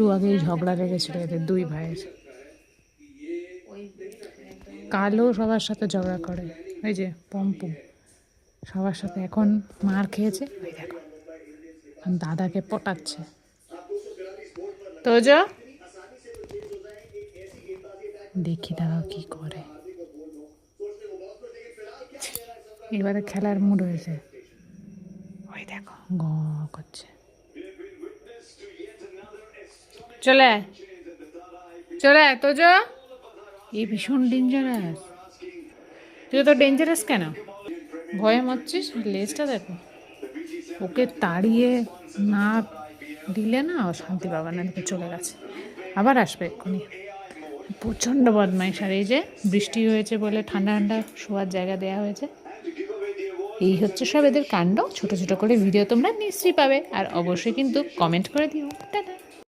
একটু আগেই ঝগড়া লেগেছিল এদের দুই ভাইয়ের। কালো সবার সাথে ঝগড়া করে, ওই যে পম্পু সবার সাথে এখন মার খেয়েছে, ওই দেখো দাদাকে পটাচ্ছে। তোজো দেখি দাদা কি করে। এবারে খেলার মুড হয়েছে, ওই দেখো গ করছে। চলে আয়, চলে আয় তোজো। এই ভীষণ ডেঞ্জারাস। তুই তো ডেঞ্জারাস কেন? ভয়ে মরছিস? লেজটা দেখো। ওকে তাড়িয়ে না দিলে না ও শান্তি পাবে না, দেখে চলে গেছে, আবার আসবে এক্ষুনি। প্রচণ্ড বদমাইশ। আর এই যে বৃষ্টি হয়েছে বলে ঠান্ডা ঠান্ডা শোয়ার জায়গা দেওয়া হয়েছে। এই হচ্ছে সব এদের কাণ্ড। ছোট ছোট করে ভিডিও তোমরা নিশ্চয়ই পাবে, আর অবশ্যই কিন্তু কমেন্ট করে দিও। টাটা।